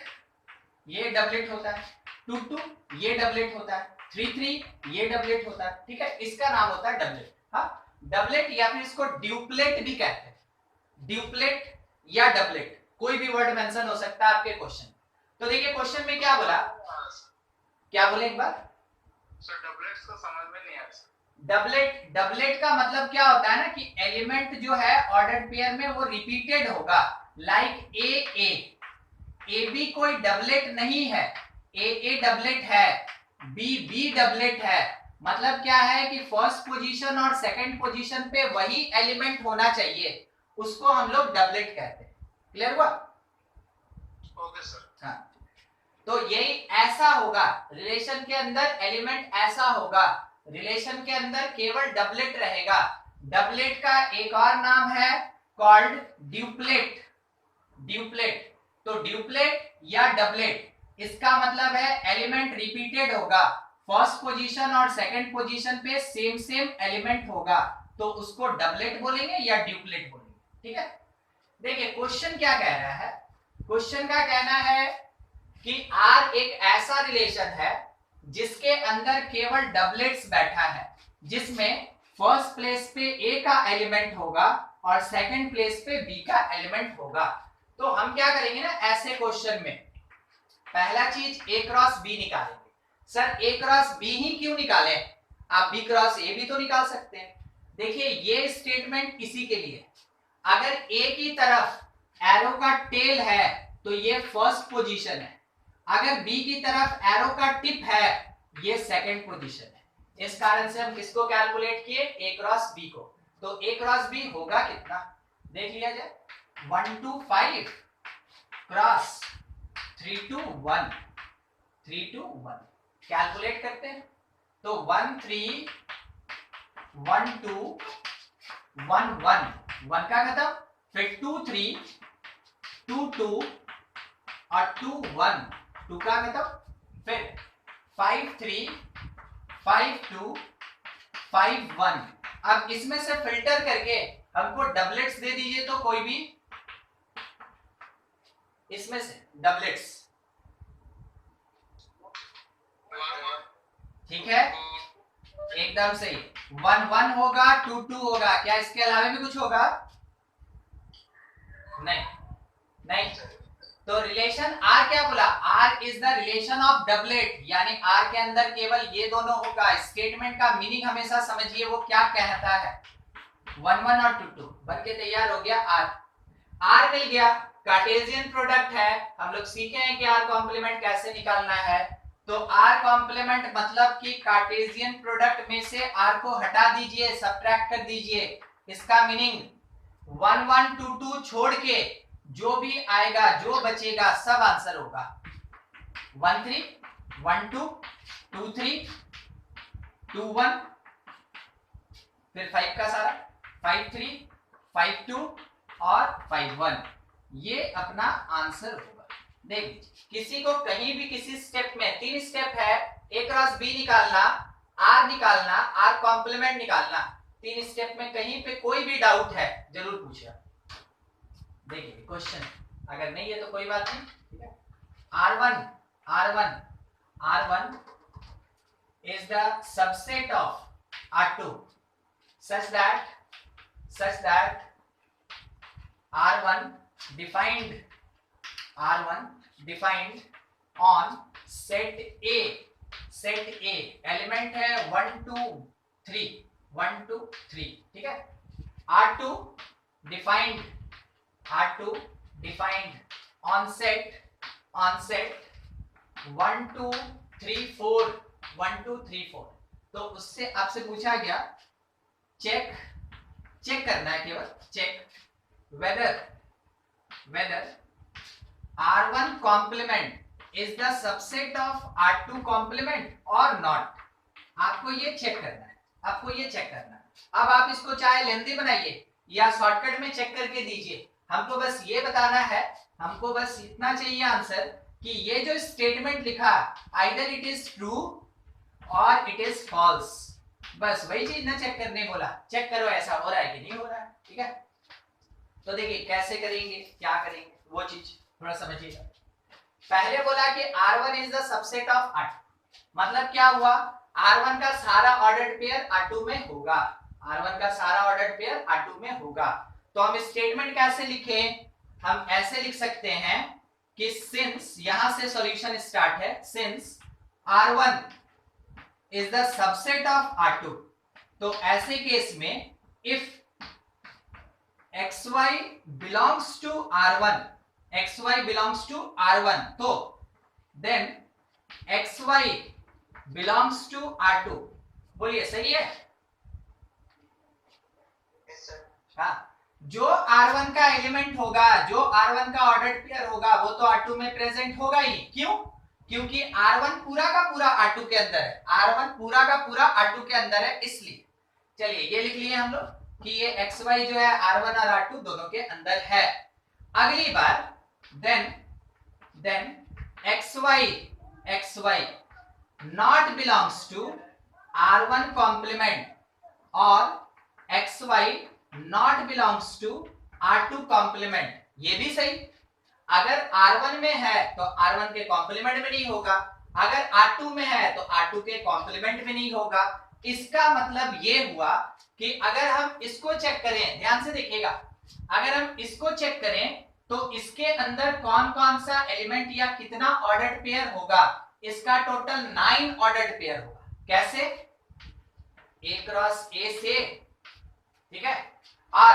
ये डबलेट होता है, 2 2 ये डबलेट होता है, 3 3 ये डबलेट होता है, ठीक है, इसका नाम होता है डबलेट। हाँ, डबलेट या फिर इसको ड्यूप्लेट भी कहते हैं, ड्यूप्लेट या डबलेट कोई भी वर्ड मेंशन हो सकता है आपके क्वेश्चन। तो देखिए क्वेश्चन में क्या बोला, क्या बोले एक बार सर, डबलेट्स का समझ में नहीं आया सर। डबलेट का मतलब क्या होता है ना कि एलिमेंट जो है ऑर्डर्ड पेयर में वो रिपीटेड होगा, लाइक ए बी कोई डबलेट नहीं है, ए डबलेट है, बी डबलेट है। मतलब क्या है कि फर्स्ट पोजीशन और सेकंड पोजीशन पे वही एलिमेंट होना चाहिए, उसको हम लोग डबलेट कहते हैं। क्लियर हुआ? Okay sir. हाँ, तो यही ऐसा होगा, रिलेशन के अंदर एलिमेंट ऐसा होगा, रिलेशन के अंदर केवल डबलेट रहेगा। डबलेट का एक और नाम है कॉल्ड ड्यूप्लेट। तो ड्यूप्लेट या डबलेट, इसका मतलब है एलिमेंट रिपीटेड होगा, फर्स्ट पोजीशन और सेकंड पोजीशन पे सेम एलिमेंट होगा, तो उसको डबलेट बोलेंगे या ड्यूप्लेट बोलेंगे, ठीक है। देखिए क्वेश्चन क्या कह रहा है, क्वेश्चन का कहना है कि R एक ऐसा रिलेशन है जिसके अंदर केवल डबलेट्स बैठा है, जिसमें फर्स्ट प्लेस पे A का एलिमेंट होगा और सेकंड प्लेस पे B का एलिमेंट होगा। तो हम क्या करेंगे ना, ऐसे क्वेश्चन में पहला चीज A क्रॉस B निकालेंगे। सर A क्रॉस B ही क्यों निकाले, आप B क्रॉस A भी तो निकाल सकते हैं। देखिए ये स्टेटमेंट इसी के लिए, अगर A की तरफ एरो का टेल है तो ये फर्स्ट पोजीशन है, अगर B की तरफ एरो का टिप है ये सेकंड पोजीशन है। इस कारण से हम किसको कैलकुलेट किए, ए क्रॉस बी को। तो ए क्रॉस बी होगा कितना, देख लिया जाए, 1 to 5 cross 3 to 1, 3 to 1 calculate करते हैं। तो 1 3 1 2 1 1 1 का खत्म, फिर 2 3 2 2 और 2 1 2 का खत्म, फिर 5 3 5 2 5 1। अब इसमें से फिल्टर करके हमको डबलेट्स दे दीजिए, तो कोई भी इसमें से डबलेट्स, ठीक है, एकदम सही। 1 1 होगा, 2 2 होगा, क्या इसके अलावा भी कुछ होगा, नहीं नहीं। तो रिलेशन आर क्या बोला, R is the relation of doublet, यानी आर के अंदर केवल ये दोनों होगा। स्टेटमेंट का मीनिंग हमेशा समझिए वो क्या कहता है, 1 1 और 2 2 बन के तैयार हो गया आर। आर मिल गया, कार्टेशियन प्रोडक्ट है, हम लोग सीखे हैं कि आर कॉम्प्लीमेंट कैसे निकालना है। तो आर कॉम्प्लीमेंट मतलब कि कार्टेशियन प्रोडक्ट में से आर को हटा दीजिए, सब्ट्रैक्ट कर दीजिए। इसका मीनिंग 1 1 2 2 छोड़ के जो भी आएगा, जो बचेगा सब आंसर होगा। 1 3 1 2 2 3 2 1, फिर 5 का सारा 5 3 5 2 और 5 1, ये अपना आंसर होगा। देख लीजिए, किसी को कहीं भी किसी स्टेप में, 3 स्टेप है, ए क्रॉस बी निकालना, आर निकालना, आर कॉम्प्लीमेंट निकालना, 3 स्टेप में कहीं पे कोई भी डाउट है जरूर पूछिए। देखिए क्वेश्चन, अगर नहीं है तो कोई बात नहीं, ठीक है। R1 R1 R1 is the subset of R2 such that R1 defined on set A element है 1 2 3 1 2 3, ठीक है। R2 defined on set 1 2 3 4 1 2 3 4। तो उससे आपसे पूछा गया चेक करना है, केवल check whether R1 complement is the subset of R2 complement or not। आपको ये चेक करना है, अब आप इसको चाहे लेंथी बनाइए या शॉर्टकट में चेक करके दीजिए, हमको बस ये बताना है, हमको बस इतना चाहिए आंसर कि ये जो स्टेटमेंट लिखा आइदर इट इज ट्रू और इट इज फॉल्स, बस वही चीज ना चेक करने बोला, चेक करो ऐसा हो रहा है कि नहीं हो रहा है, ठीक है। तो देखिए कैसे करेंगे, क्या करेंगे, वो चीज थोड़ा समझिएगा। पहले बोला कि R1 is the subset of R2, मतलब क्या हुआ, R1 का सारा ऑर्डर्ड पेयर R2 में होगा, R1 का सारा ऑर्डर्ड पेयर R2 में होगा। तो हम स्टेटमेंट कैसे लिखे, हम ऐसे लिख सकते हैं कि सिंस, यहां से सॉल्यूशन स्टार्ट है, since R1 is the subset of R2, तो ऐसे केस में if xy belongs to R1, तो then xy belongs to R2, बोलिए सही है। हाँ, जो R1 का एलिमेंट होगा, जो R1 का ऑर्डर्ड पेयर होगा, वो तो R2 में प्रेजेंट होगा ही। क्यों? क्योंकि R1 पूरा का पूरा R2 के अंदर है, R1 पूरा का पूरा R2 के अंदर है, इसलिए चलिए ये लिख लिए हम लोग कि ये xy जो है R1 और R2 दोनों के अंदर है। अगली बार then xy not belongs to R1 complement और xy not belongs to R2 complement, ये भी सही। अगर R1 में है तो R1 के कॉम्प्लीमेंट में नहीं होगा, अगर R2 में है तो R2 के कॉम्प्लीमेंट में नहीं होगा। इसका मतलब ये हुआ कि अगर हम इसको चेक करें, ध्यान से देखिएगा, अगर हम इसको चेक करें तो इसके अंदर कौन कौन सा एलिमेंट या कितना ऑर्डर्ड पेयर होगा, इसका टोटल 9 ऑर्डर्ड पेयर होगा। कैसे? A क्रॉस A से, ठीक है। और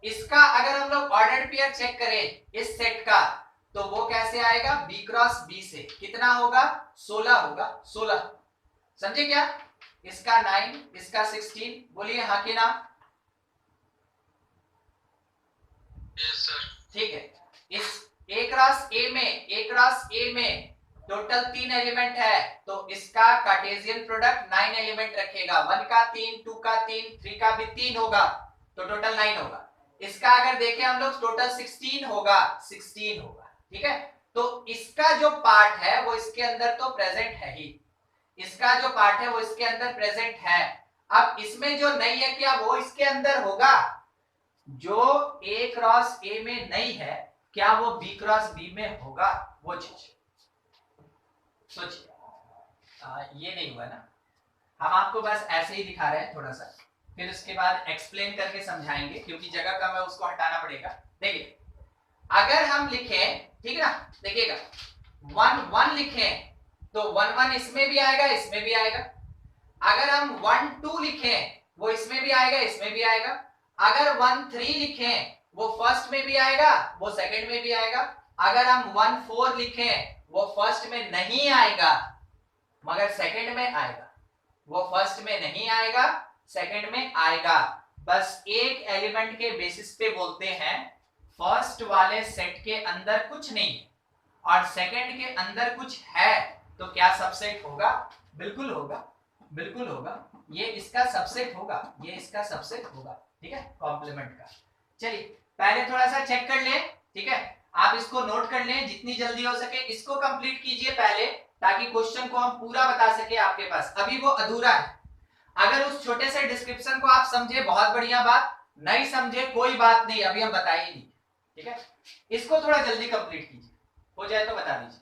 इसका अगर हम लोग ऑर्डर्ड पेयर चेक करें इस सेट का, तो वो कैसे आएगा, B क्रॉस B से, कितना होगा, 16 होगा, 16। समझे क्या? इसका 9, इसका 16, बोलिए हाँ कि ना? Yes sir. ठीक है, इस ए क्रॉस ए में टोटल 3 एलिमेंट है, तो इसका कार्टेशियन प्रोडक्ट 9 एलिमेंट रखेगा। 1 का 3, 2 का 3, 3 का भी 3 होगा, तो टोटल 9 होगा। इसका अगर देखें हम लोग टोटल 16 होगा, 16 होगा। ठीक है, तो इसका जो पार्ट है वो इसके अंदर तो प्रेजेंट है ही, इसका जो पार्ट है वो इसके अंदर प्रेजेंट है। अब इसमें जो नहीं है क्या वो इसके अंदर होगा? जो ए क्रॉस ए में नहीं है क्या वो बी क्रॉस बी में होगा? वो चीज सोचिए। ये नहीं हुआ ना, हम आपको बस ऐसे ही दिखा रहे हैं थोड़ा सा, फिर उसके बाद एक्सप्लेन करके समझाएंगे क्योंकि जगह कम है, उसको हटाना पड़ेगा। देखिए अगर हम लिखें, ठीक है ना, देखिएगा 1 1 लिखें तो 1 1 इसमें भी आएगा, इसमें भी आएगा। अगर हम 1 2 लिखें वो इसमें भी आएगा, इसमें भी आएगा। अगर 1 3 लिखें वो फर्स्ट में भी आएगा, वो सेकंड में भी आएगा। अगर हम 1 4 लिखें वो फर्स्ट में नहीं आएगा मगर सेकंड में आएगा, वो फर्स्ट में नहीं आएगा, सेकंड में आएगा। बस एक एलिमेंट के बेसिस पे बोलते हैं, फर्स्ट वाले सेट के अंदर कुछ नहीं और सेकंड के अंदर कुछ है, तो क्या सबसेट होगा? बिल्कुल होगा, बिल्कुल होगा। ये इसका सबसेट होगा, ये इसका सबसेट होगा। ठीक है, कॉम्प्लीमेंट का। चलिए पहले थोड़ा सा चेक कर लें, ठीक है, आप इसको नोट कर लें, जितनी जल्दी हो सके इसको कंप्लीट कीजिए पहले, ताकि क्वेश्चन को हम पूरा बता सके आपके पास। अभी वो अधूरा है। अगर उस छोटे से डिस्क्रिप्शन को आप समझे बहुत बढ़िया बात, नहीं समझे कोई बात नहीं, अभी हम बताए ही नहीं। ठीक है, इसको थोड़ा जल्दी कंप्लीट कीजिए, हो जाए तो बता दीजिए।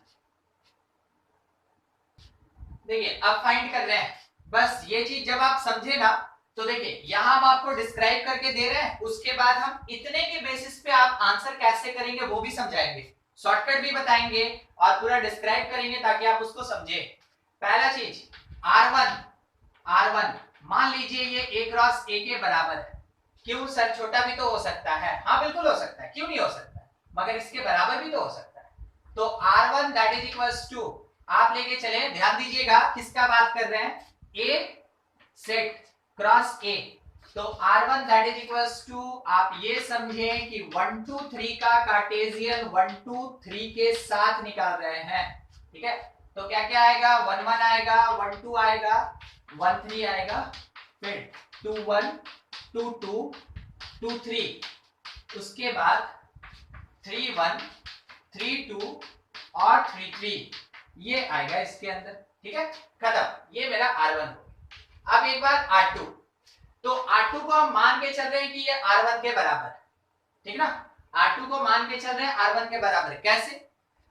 देखिए अब फाइंड कर रहे हैं, बस ये चीज जब आप समझे ना, तो देखिए यहां हम आपको डिस्क्राइब करके दे रहे हैं, उसके बाद हम इतने के बेसिस पे आप आंसर कैसे करेंगे वो भी समझाएंगे, शॉर्टकट भी बताएंगे और पूरा डिस्क्राइब करेंगे ताकि आप उसको समझे। पहला चीज R1 मान लीजिए ये A क्रॉस A के बराबर है। क्यों सर, छोटा भी तो हो सकता है? हाँ बिल्कुल हो सकता है, क्यों नहीं हो सकता है, मगर इसके बराबर भी तो हो सकता है। तो R1 that is equals to, आप लेके चले, ध्यान दीजिएगा किसका बात कर रहे हैं, A सेट क्रॉस A। तो R1 that is equals to, आप ये समझें कि 1 2 3 का कार्टेशियन 1 2 3 के साथ निकाल रहे हैं। ठीक है, तो क्या क्या आएगा, 1 1 आएगा, 1 2 आएगा, 1 3 आएगा, फिर 2 1 2 2 2 3, उसके बाद 3 1 3 2 और 3 3, ये आएगा इसके अंदर। ठीक है, खत्म, ये मेरा R1 हो। अब एक बार R2, तो R2 को हम मान के चल रहे हैं कि ये R1 के बराबर है। ठीक ना, R2 को मान के चल रहे हैं R1 के बराबर है। कैसे?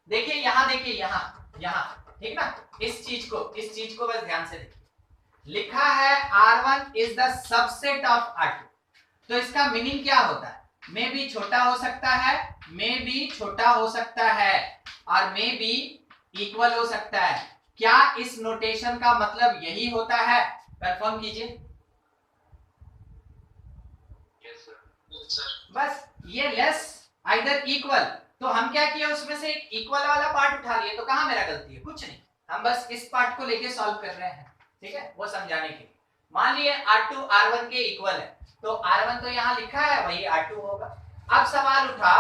देखिए यहां, देखिए यहां, ठीक ना, इस चीज को बस ध्यान से देखिए, लिखा है R1 is the subset of R2। तो इसका मीनिंग क्या होता है, मे बी छोटा हो सकता है, मे बी छोटा हो सकता है, और मे बी इक्वल हो सकता है। क्या इस नोटेशन का मतलब यही होता है? कंफर्म कीजिए। Yes sir. बस ये लेस आइदर इक्वल, तो हम क्या किया, उसमें से एक इक्वल वाला पार्ट उठा लिए, तो कहां मेरा गलती है? कुछ नहीं, हम बस इस पार्ट को लेके सॉल्व कर रहे हैं। ठीक है, वो समझाने के लिए। मान लिए R2 R1 के इक्वल है, तो R1 तो यहां लिखा है वही R2 होगा। अब सवाल उठा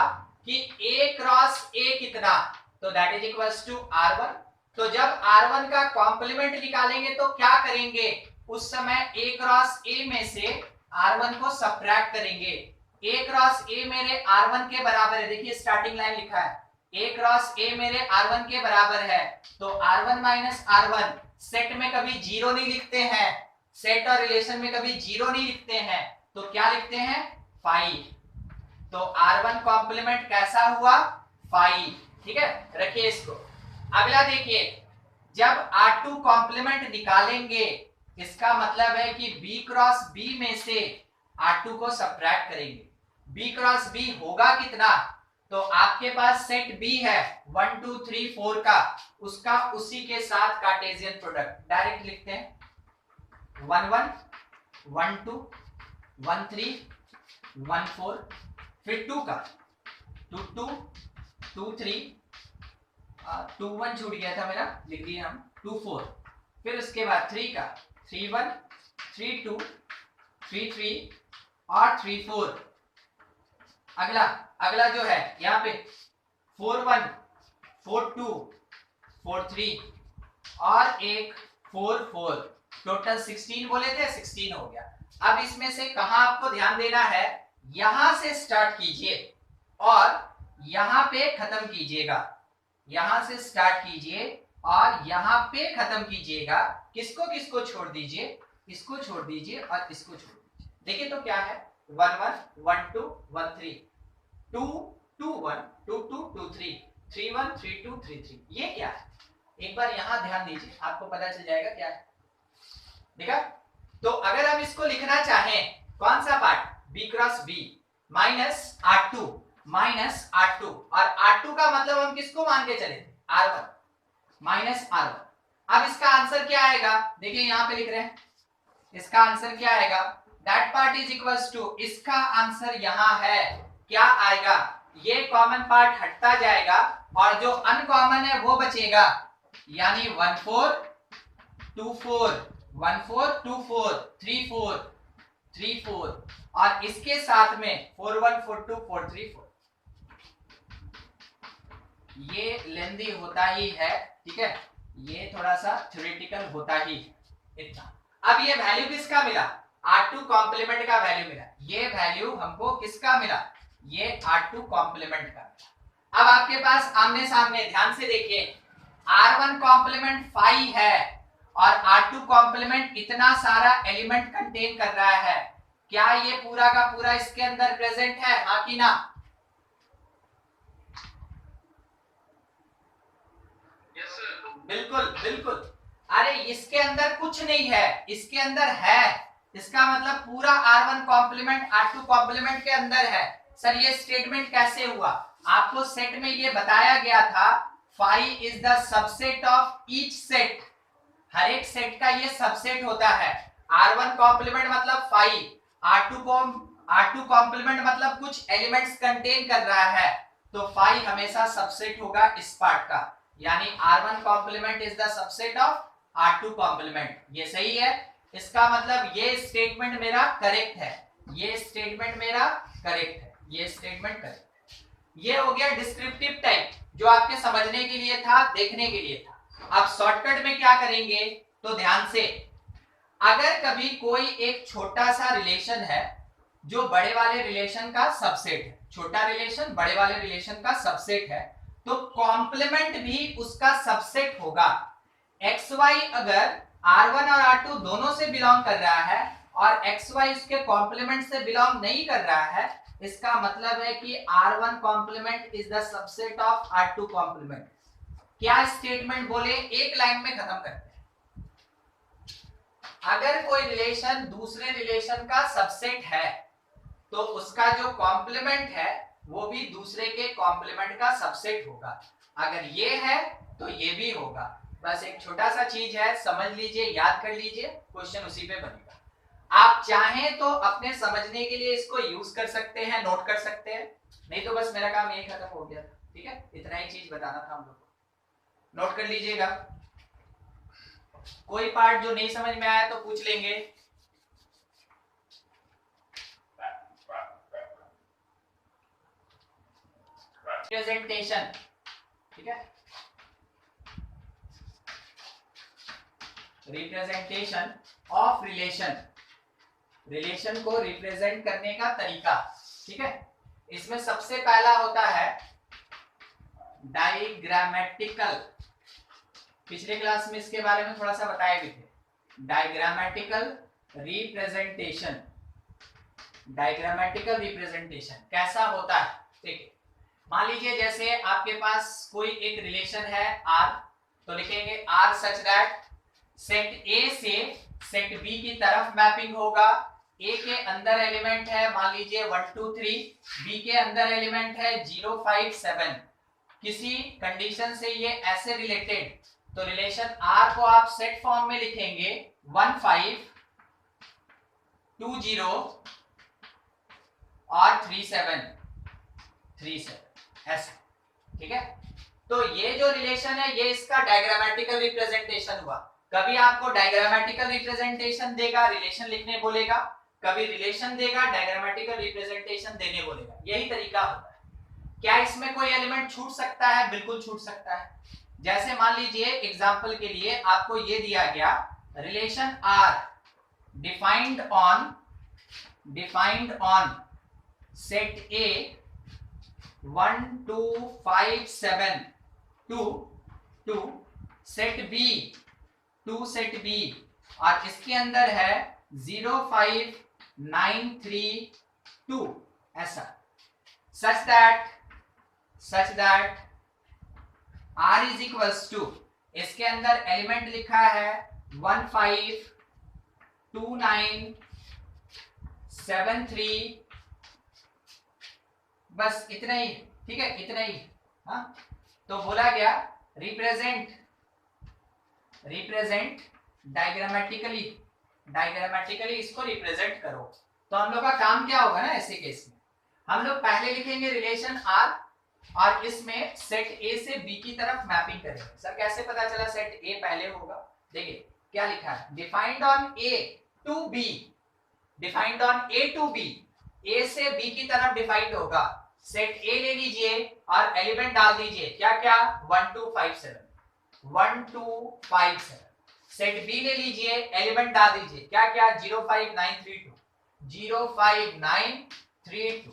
कि A क्रॉस A कितना, तो that is equals to R1। तो जब R1 का कॉम्प्लीमेंट निकालेंगे तो क्या करेंगे, उस समय A क्रॉस A में से R1 को सब्ट्रैक्ट करेंगे। A क्रॉस A मेरे R1 के बराबर है, देखिए स्टार्टिंग लाइन लिखा है, A क्रॉस A मेरे R1 के बराबर है, तो R1 माइनस R1, सेट में कभी जीरो नहीं लिखते हैं, सेट और रिलेशन में कभी जीरो नहीं लिखते हैं, तो क्या लिखते हैं, 5। तो R1 कॉम्प्लीमेंट कैसा हुआ, 5। ठीक है, रखिए इसको। अगला देखिए, जब R2 कॉम्प्लीमेंट निकालेंगे, इसका मतलब है कि B क्रॉस B में से R2 को सब्ट्रैक्ट करेंगे। B क्रॉस B होगा कितना, तो आपके पास सेट B है 1 2 3 4 का, उसका उसी के साथ कार्टेशियन प्रोडक्ट डायरेक्ट लिखते हैं, 1 1 1 2 1 3 1 4, फिर 2 का 2 2 2 3 2 1 छूट गया था मेरा, लिख दिए हम 2 4, फिर उसके बाद 3 का 3-1, 3-2, 3-3 और 3-4। अगला अगला जो है यहाँ पे 4-1, 4-2, 4-3 और एक 4-4, टोटल 16 बोले थे, 16 हो गया। अब इसमें से कहां आपको ध्यान देना है, यहां से स्टार्ट कीजिए और यहां पे खत्म कीजिएगा। यहां से स्टार्ट कीजिए और यहां पे खत्म कीजिएगा। किसको किसको छोड़ दीजिए, इसको छोड़ दीजिए और इसको छोड़ दीजिए। देखिए तो क्या है, 1-1, 1-2, 1-3, 2-2-1, 2-2, 2-3, 3-1, 3-2, 3-3। ये क्या है, एक बार यहां ध्यान दीजिए, आपको पता चल जाएगा क्या है। देखा? तो अगर हम इसको लिखना चाहें, कौन सा part, b cross b minus r2 minus r2, और r2 का मतलब हम किसको मान के चले थे, r1 माइनस r1। अब इसका आंसर क्या आएगा, देखिए यहां पे लिख रहे हैं, इसका आंसर क्या आएगा, that part is equals to, इसका आंसर यहां है, क्या आएगा, ये कॉमन पार्ट हटता जाएगा और जो अनकॉमन है वो बचेगा, यानी 1-4-2-4, 1-4-2-4, 3-4, 3-4 और इसके साथ में 4-1, 4-2, 4-3, 4। ये लेंदी होता ही है, ठीक है, ये थोड़ा सा थ्योरेटिकल होता ही है, इतना। अब ये वैल्यू किसका मिला, R2 कॉम्प्लीमेंट का वैल्यू मिला। ये वैल्यू हमको किसका मिला, ये R2 कॉम्प्लीमेंट का मिला। अब आपके पास आमने सामने ध्यान से देखिए, R1 कॉम्प्लीमेंट 5 है और R2 कॉम्प्लीमेंट इतना सारा एलिमेंट कंटेन कर रहा है, क्या ये पूरा का पूरा इसके अंदर प्रेजेंट है, हाँ कि ना? Yes sir. बिल्कुल बिल्कुल। अरे इसके अंदर कुछ नहीं है, इसके अंदर है, इसका मतलब पूरा R1 कॉम्प्लीमेंट R2 कॉम्प्लीमेंट के अंदर है। सर ये स्टेटमेंट कैसे हुआ, आपको सेट में ये बताया गया था, phi is the subset of each set, हर एक सेट का ये सबसेट होता है। R1 कॉम्प्लीमेंट मतलब phi, R2 कॉम्प्लीमेंट मतलब कुछ एलिमेंट्स कंटेन कर रहा है, तो phi हमेशा सबसेट होगा इस पार्ट का, यानी R1 complement is the subset of R2 complement. ये सही है, इसका मतलब ये स्टेटमेंट मेरा करेक्ट है, ये स्टेटमेंट मेरा करेक्ट है, ये स्टेटमेंट करेक्ट है। ये हो गया डिस्क्रिप्टिव टाइप, जो आपके समझने के लिए था, देखने के लिए था। अब शॉर्टकट में क्या करेंगे, तो ध्यान से, अगर कभी कोई एक छोटा सा रिलेशन है जो बड़े वाले रिलेशन का सबसेट है, छोटा रिलेशन बड़े वाले रिलेशन का सबसेट है, तो कॉम्प्लीमेंट भी उसका सबसेट होगा। xy अगर r1 और r2 दोनों से बिलोंग कर रहा है और xy उसके कॉम्प्लीमेंट से बिलोंग नहीं कर रहा है, इसका मतलब है कि r1 complement is the subset of r2 complement. क्या स्टेटमेंट बोले, एक लाइन में खत्म करते हैं। अगर कोई रिलेशन दूसरे रिलेशन का सबसेट है तो उसका जो कॉम्प्लीमेंट है वो भी दूसरे के कॉम्प्लीमेंट का सबसेट होगा। अगर ये है तो ये भी होगा। बस एक छोटा सा चीज है, समझ लीजिए, याद कर लीजिए, क्वेश्चन उसी पे बनेगा। आप चाहें तो अपने समझने के लिए इसको यूज कर सकते हैं, नोट कर सकते हैं, नहीं तो बस मेरा काम यही खत्म हो गया था। ठीक है, इतना ही चीज बताना था हम लोग को, नोट कर लीजिएगा। कोई पार्ट जो नहीं समझ में आया तो पूछ लेंगे। रिप्रेजेंटेशन, ठीक है, रिप्रेजेंटेशन ऑफ रिलेशन, रिलेशन को रिप्रेजेंट करने का तरीका। ठीक है, इसमें सबसे पहला होता है डायग्रामेटिकल, पिछले क्लास में इसके बारे में थोड़ा सा बताए भी थे। डायग्रामेटिकल रिप्रेजेंटेशन, डायग्रामेटिकल रिप्रेजेंटेशन कैसा होता है, ठीक है। मान लीजिए जैसे आपके पास कोई एक रिलेशन है R, तो लिखेंगे R such that set A से सेट B की तरफ मैपिंग होगा। A के अंदर एलिमेंट है मान लीजिए 1 2 3, B के अंदर एलिमेंट है 0 5 7। किसी कंडीशन से ये ऐसे रिलेटेड, तो रिलेशन R को आप सेट फॉर्म में लिखेंगे 1 5 2 0 और 3 7 3 7 ऐसा। ठीक है, तो ये जो रिलेशन है ये इसका डायग्रामेटिकल रिप्रेजेंटेशन हुआ। कभी आपको डायग्रामेटिकल रिप्रेजेंटेशन देगा, रिलेशन लिखने बोलेगा, कभी रिलेशन देगा, डायग्रामेटिकल रिप्रेजेंटेशन देने बोलेगा। यही तरीका होता है। क्या इसमें कोई एलिमेंट छूट सकता है? बिल्कुल छूट सकता है। जैसे मान लीजिए एग्जांपल के लिए आपको ये दिया गया, relation R defined on set A 1 2 5 7 to set B 2 set B, और इसके अंदर है 0 5 9 3 2, ऐसा such that r is equals to, इसके अंदर एलिमेंट लिखा है 1 5 2 9 7 3, बस इतना ही, ठीक है, इतना ही। हाँ, तो बोला गया रिप्रेजेंट डायग्रामेटिकली इसको रिप्रेजेंट करो। तो हम लोग का काम क्या होगा ना, ऐसे केस में हम लोग पहले लिखेंगे रिलेशन आर, और इसमें सेट ए से बी की तरफ मैपिंग करेंगे। सर कैसे पता चला सेट ए पहले होगा? देखिए क्या लिखा है, defined on A to B, defined on A to B, A से बी की तरफ डिफाइंड होगा। सेट ए ले लीजिए और एलिमेंट डाल दीजिए, क्या क्या, 1 2 5 7। सेट बी ले लीजिए, एलिमेंट डाल दीजिए, क्या क्या, 0 5 9 3 2।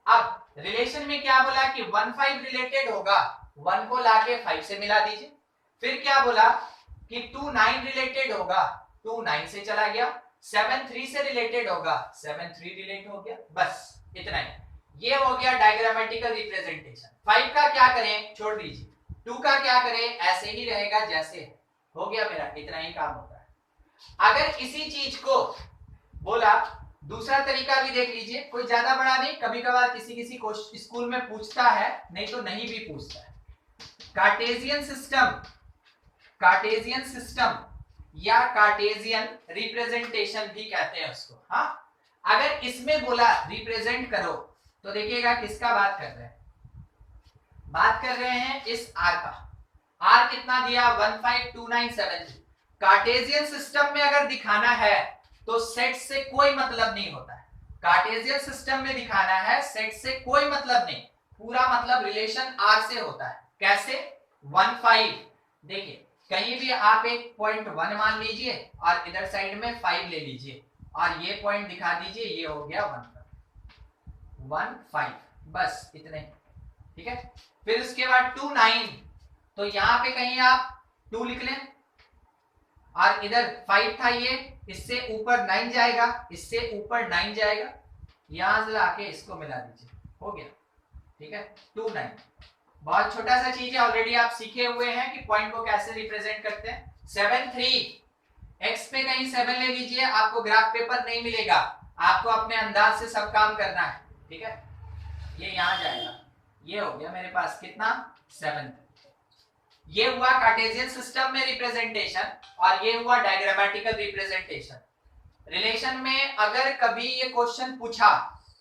अब रिलेशन में क्या बोला कि 1 5 रिलेटेड होगा, 1 को लाके 5 से मिला दीजिए। फिर क्या बोला कि 2 9 रिलेटेड होगा, 2 9 से चला गया। 7 3 से रिलेटेड होगा, 7 3 रिलेट हो गया, बस इतना ही। ये हो गया डायग्रामेटिकल रिप्रेजेंटेशन। 5 का क्या करें, छोड़ दीजिए। 2 का क्या करें, ऐसे ही रहेगा जैसे है। हो गया मेरा, इतना ही काम होता है। अगर इसी चीज को बोला, दूसरा तरीका भी देख लीजिए, कोई ज्यादा बड़ा नहीं, कभी कभार किसी को स्कूल में पूछता है, नहीं तो नहीं भी पूछता है। कार्टेशियन सिस्टम या कार्टेशियन रिप्रेजेंटेशन भी कहते हैं उसको। हाँ, अगर इसमें बोला रिप्रेजेंट करो, तो देखिएगा किसका बात कर रहे हैं, बात कर रहे हैं इस आर का। आर कितना दिया, 1 5 2 9 7 3। कार्टेशियन सिस्टम में अगर दिखाना है तो सेट से कोई मतलब नहीं होता है। कार्टेशियन सिस्टम में दिखाना है, सेट से कोई मतलब नहीं, पूरा मतलब रिलेशन आर से होता है। कैसे, 1 5, देखिए कहीं भी आप एक पॉइंट 1 मान लीजिए और इधर साइड में 5 ले लीजिए और ये पॉइंट दिखा दीजिए, ये हो गया 1 5, बस इतने, ठीक है। फिर उसके बाद 2 9, तो यहाँ पे कहीं आप 2 लिख लें, और इधर 5 था, ये इससे ऊपर 9 जाएगा, इससे ऊपर 9 जाएगा, यहां से लाके इसको मिला दीजिए, हो गया, ठीक है। 2 9 बहुत छोटा सा चीज है, ऑलरेडी आप सीखे हुए हैं कि पॉइंट को कैसे रिप्रेजेंट करते हैं। 7 3, एक्स पे कहीं 7 ले लीजिए, आपको ग्राफ पेपर नहीं मिलेगा, आपको अपने अंदाज से सब काम करना है, ठीक है। ये यहां जाएगा, ये हो गया मेरे पास कितना, 7। ये हुआ कार्टेशियन सिस्टम में रिप्रेजेंटेशन, और ये हुआ डायग्रामेटिकल रिप्रेजेंटेशन। रिलेशन में अगर कभी ये क्वेश्चन पूछा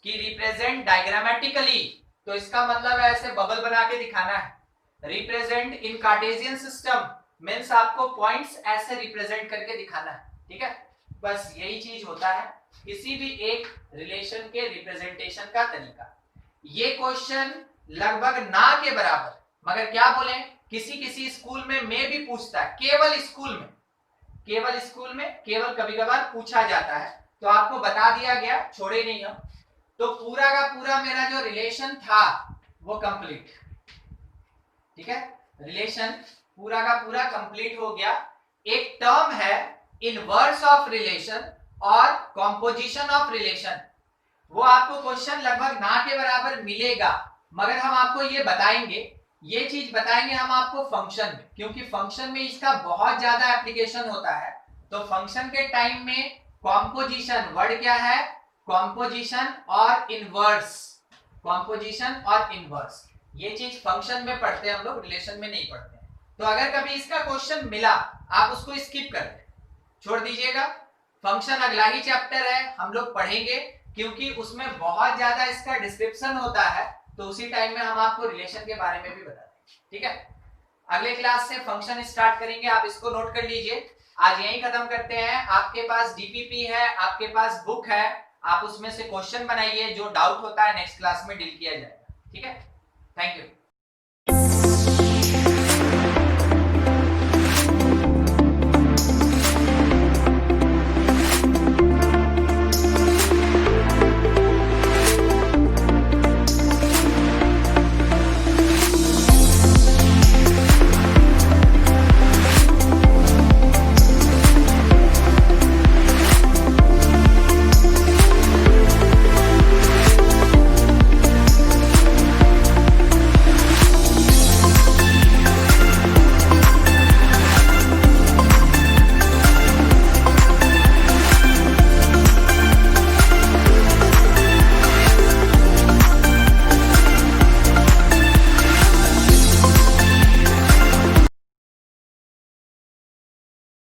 कि रिप्रेजेंट डायग्रामेटिकली, तो इसका मतलब है ऐसे बबल बना के दिखाना है। Represent in Cartesian system means आपको पॉइंट्स ऐसे रिप्रेजेंट करके दिखाना है, ठीक है। बस यही चीज होता है किसी भी एक रिलेशन के रिप्रेजेंटेशन का तरीका। ये क्वेश्चन लगभग ना के बराबर, मगर क्या बोले, किसी स्कूल में भी पूछता है, केवल स्कूल में केवल कभी कभार पूछा जाता है, तो आपको बता दिया गया, छोड़े नहीं हम। तो पूरा का पूरा मेरा जो रिलेशन था वो कंप्लीट, ठीक है, रिलेशन पूरा का पूरा कंप्लीट हो गया। एक टर्म है इनवर्स ऑफ रिलेशन और कॉम्पोजिशन ऑफ रिलेशन, वो आपको क्वेश्चन लगभग ना के बराबर मिलेगा, मगर हम आपको ये बताएंगे, ये चीज बताएंगे हम आपको फंक्शन में, क्योंकि फंक्शन में इसका बहुत ज्यादा एप्लीकेशन होता है। तो फंक्शन के टाइम में कॉम्पोजिशन, वर्ड क्या है, कॉम्पोजिशन और इनवर्स, कॉम्पोजिशन और इनवर्स, ये चीज फंक्शन में पढ़ते हैं हम लोग, रिलेशन में नहीं पढ़ते हैं। तो अगर कभी इसका क्वेश्चन मिला, आप उसको स्किप कर दें, छोड़ दीजिएगा। फंक्शन अगला ही चैप्टर है, हम लोग पढ़ेंगे, क्योंकि उसमें बहुत ज्यादा इसका डिस्क्रिप्शन होता है, तो उसी टाइम में हम आपको रिलेशन के बारे में भी बताते हैं, ठीक है। अगले क्लास से फंक्शन स्टार्ट करेंगे, आप इसको नोट कर लीजिए। आज यही खत्म करते हैं। आपके पास डीपीपी है, आपके पास बुक है, आप उसमें से क्वेश्चन बनाइए, जो डाउट होता है नेक्स्ट क्लास में डील किया जाएगा। ठीक है, थैंक यू।